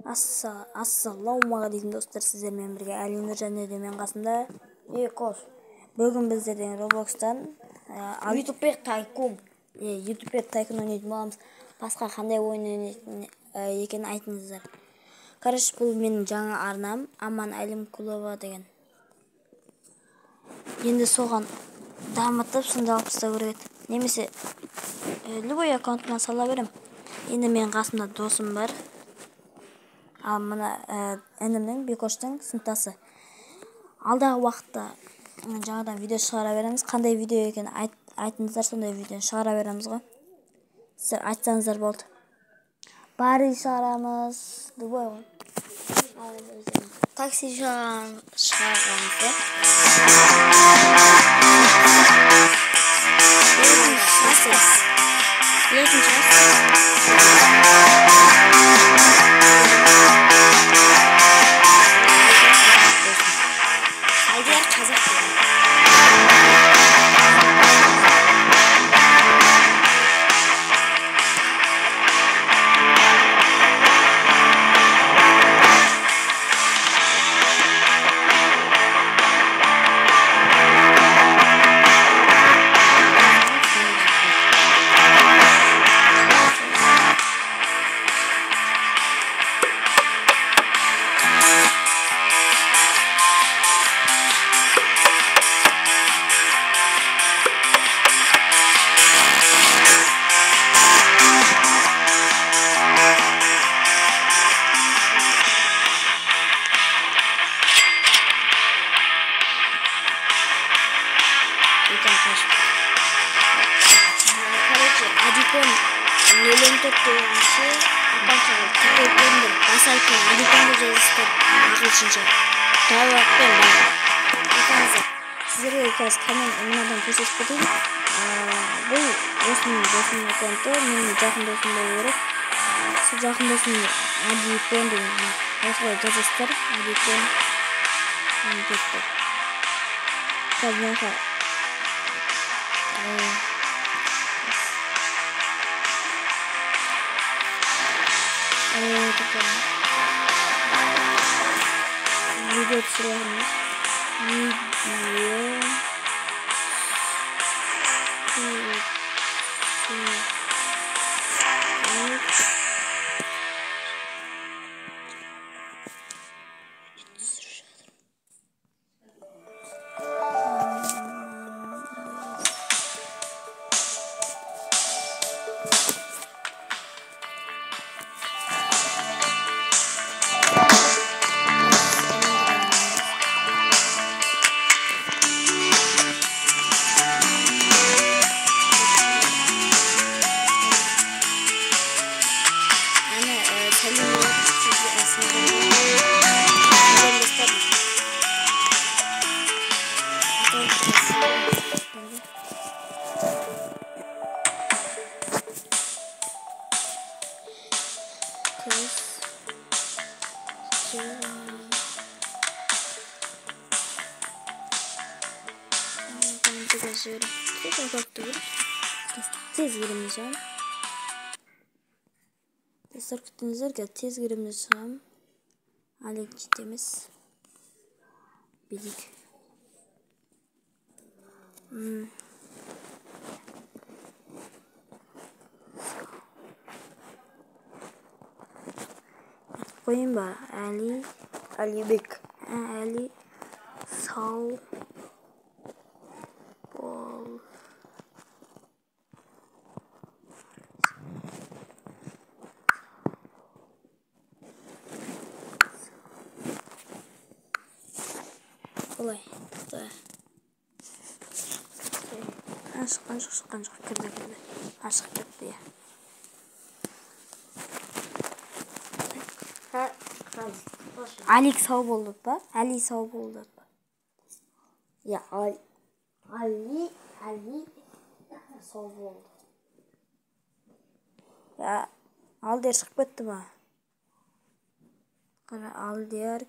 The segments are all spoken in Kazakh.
Ассалаумағалейкум достар, сіздермен бірге Әлинұр және де мен қасымда Бекос. Бүгін біздерден Roblox'тан YouTube Tycoon ойнайтын боламыз. Басқа қандай ойын ойнайтын екенін айтыңыздар. Короче, бұл менің жаңа арнам, Аман Әлім Кулова деген. Енді соған дамытып сындалып тастау керек. Немесе любой аккаунтыма сала берем. Енді менің қасымда досым бар. Ал мына інімнің Бекоштың сыныптасы. Алдағы уақытта жаңадан видео шығара береміз. Қандай видео екенін айтыңыздар, сондай видеоны шығара береміз ғой. Сіздер айтсаңыздар болды. Бари шығарамыз, любой ғой. Такси шығарамыз. Adikon нөлөнтөт дегенше аккаунтқа тіркелгендер басайкен адиконды жазыстыр ағылшынша дауатпен айтыңыздар. Сіздерге қазір қандай мынадан көрсетіп кетейін. Бұл осының досының аккаунты, менің жақын досым болу керек. Сол жақын досым Адикон деген осылай жазыстыр. Адикон кетті. Қазір видео түсіреміз. Tez giremeyeceğim. Dostlar kütünüzler ki tez giremeyeceğim. Alex cidimiz. Bilik. Koyayım bari. Ali Bek. Ali Sağ Bol. Olay. Şıkkan kirdi. Aşık gitti ya. Alik sağ oldu ba? Ali sağ oldu ba? Ya Ali sağ oldu. Ya al der çıkıp gitti ba? Al der.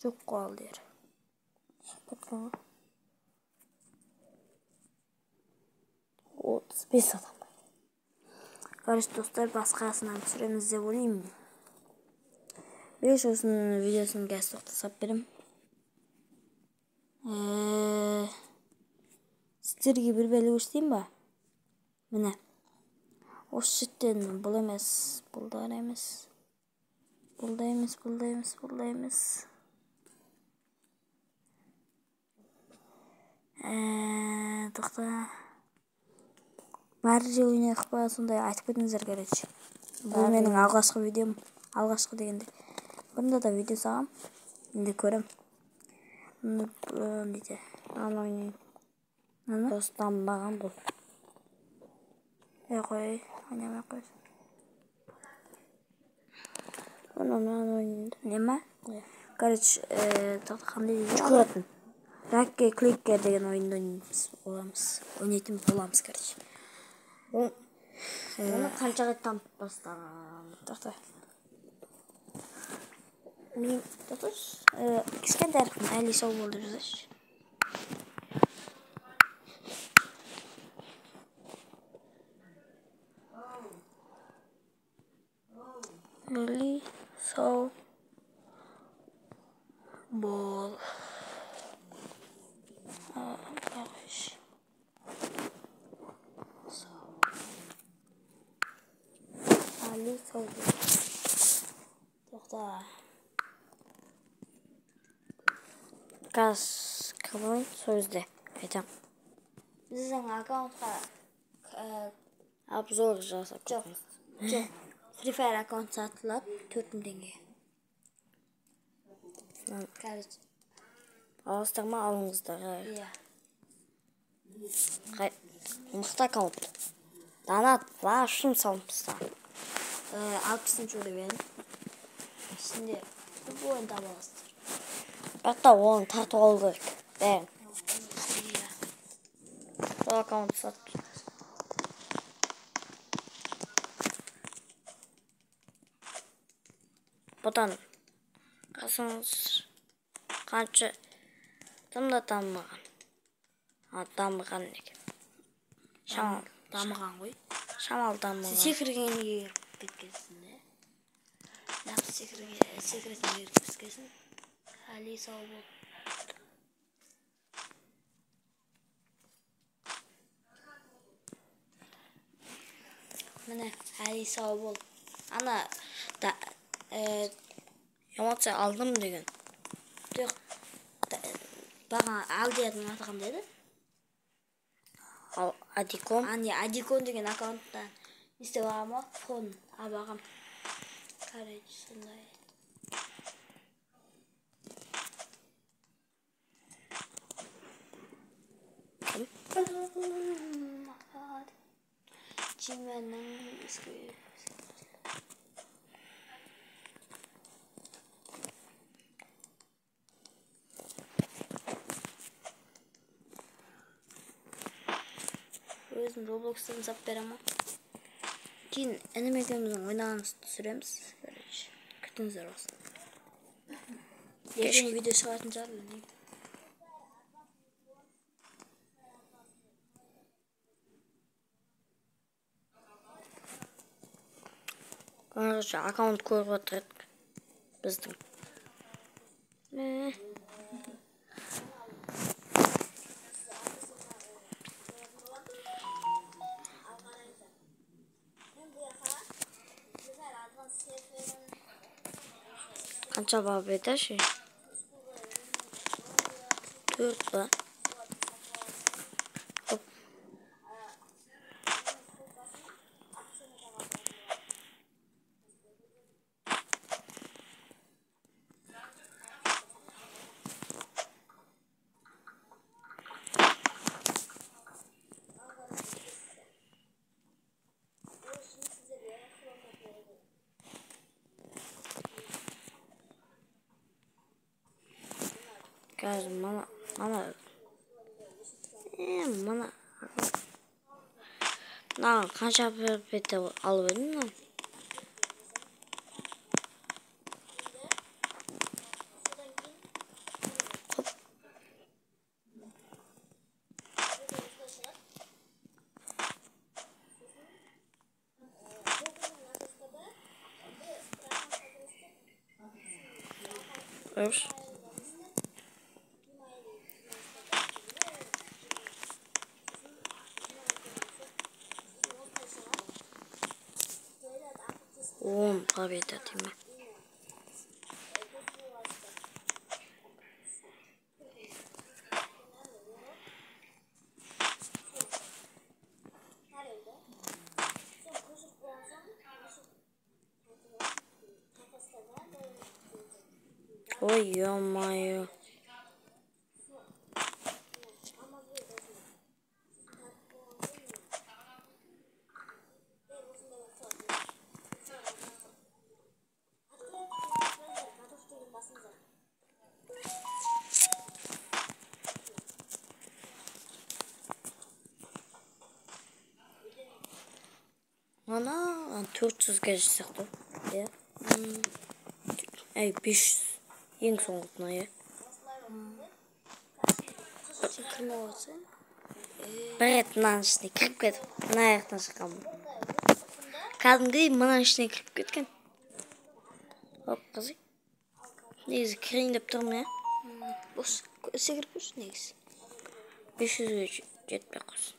Çok kal der. Bakın. 35 adam. Barış dostlar, басқасынан түсіреміз деп ойлаймын. Беш осының видеосын қазір тоқтасап берем. Сіздерге бір бәле көрсетейін ба? Міне. Осы жерден бұл емес, бұлдар емес. Бұлда емес. Тоқта. Бәрі же ойнайық па, сондай айтып кетіңіздер короче. Бұл менің алғашқы видеом. Алғашқы дегенде. Бұрында да видео сағам. Енді көрем. Дейді. Аны ойнайын. Аны? Достанбаған бұл. Қой, ойнамай қой. Оны ойнайын. Нема? Короче, тоқта қандай дейді? Жүгіретін. Ракке кликке деген ойынды ойнайтын боламыз, короче. Оны қанша рет танып бастаған. Тоқта. Мен кішкентай әрқым әлі сол болды жазашы. Әлі сол бол. Әлі сол бол. Тоқта. Қаз кімін сөзде айтам. Біздің аккаунтқа Обзор жасап жоқ. Free Fire аккаунт сатылады 4000 теңге. Короче. Алыстар ма алыңыздар. Иә. Мықты аккаунт. Донат башым салыпсыздар. 60 левел. Ішінде бұл ойын таба аласыздар. Бақта оны тартып алу керек. Бәрін. Сол аккаунт сатып. Бұдан қасыңыз қанша тымда дамыған. Дамыған неге. Шамал Дамыған ғой. Шамал дамыған. Секіргенге еріп кеткенсің де. Нақсы секіргенге еріп кеткенсің. Әлі сау бол. Міне, әлі сау бол. Ана Эмоция алдым деген. жоқ. Бағана Алдиядың аты қандай еді? Ал Адиком. Адикон деген аккаунттан істеп алғам ба? Фон абағам. Короче, сондай. Чименнің ескі. Өзім Roblox'tan сап берем. Кейін інім екеуміздің ойнағанымызды түсіреміз. Күтіңіздер болсын. Ертең видео шығатын шығар білмеймін. Короче, аккаунт көріп отырдық біздің. Қанша бар беді ше? 4 ба? Қазір мына қанша беті алып едім. Örs. Tabii de değil mi? Oy yamayı. Ana 400 geçecekti. Ya. Ey 500. Yeng soňgutna ya. Kim olsun? Evet, mınan içine kirip ketip, mına ayaktan çıkan. Kadimgi mınan içine kirip ketken. Hop kızı. Neyse kirin dep durma ya. Bu sekirip üç neyse. 500'e jetmek olsun.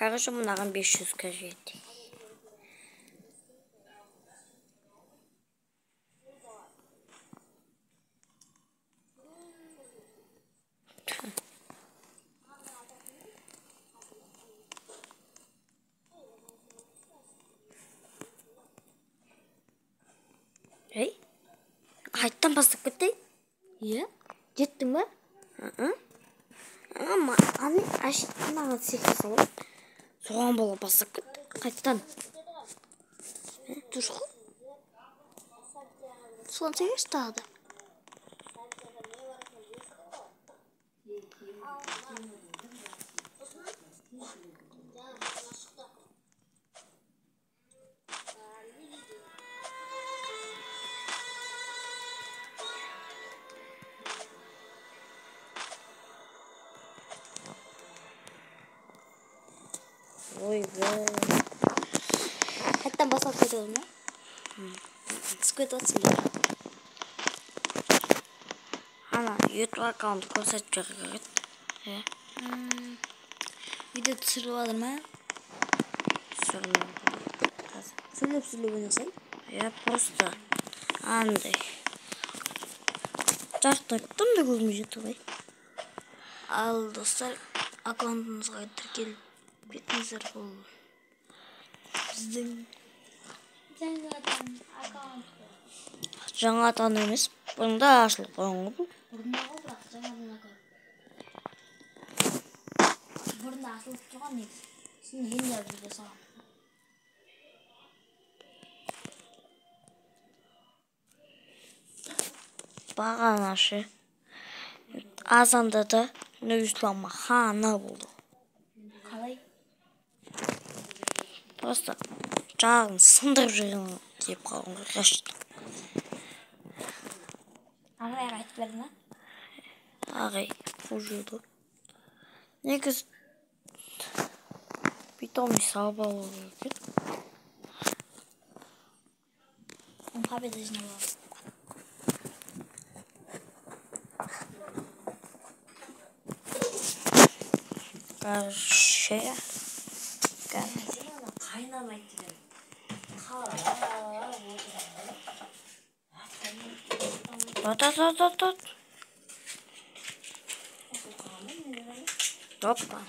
Kardeşim bunların 500 kere yetti. Hey, kayıttan bastık bitti. Ya? Gittin mi? Hı. Ama anne aşkından 8 olur. Soğan bola bastık bitti. Kayıttan. Dur. Son 8 daha da. Oy be. Hatta basat ediyorum ya. Squid atsın ya. Ana YouTube account'u koysatacak evet. He. Video sürüyorlar mı? Sorun. Sürüp oynasın. Ya просто. Андай. Жарттым да көзүм жетті. Al dostlar, akkauntunuzga tіркеліп кетіңіздер. Бұл біздің Жаңадан емес. Бұрында ашылып қойған ғой. бұрындағы бірақ жаңадан аккаунт. Бұрында ашылып тұрған негізі. Сен енді видео салам. Бағанашы. Азанда да Нұрислам хана болды. Қалай? Просто жағын сындырып жүрген деп қалған ғой. Қашты. Ағайға айтып бердің, Ағай ұжылды. Негіз питомный салып алу керек. Он победа жинап алды. Короче. Қайнамайды деген. Тот. Опа.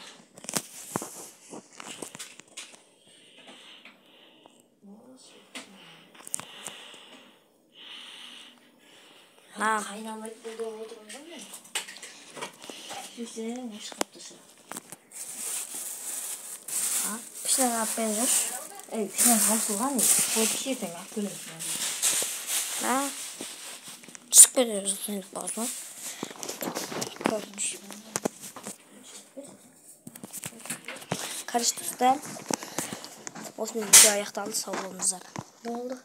Қайнамайды бұл деп отырмын ғой мен. Сөйтсең, шығып тұрсын. Пішінен ап беріңіз. Ey, sen hamsılgan ne? Bu bir şey sen aklımsın. Ha? Çık veriyoruz seni fazla. Karıştı usta. Osman video ayakta aldı, sağ olun. Ne oldu?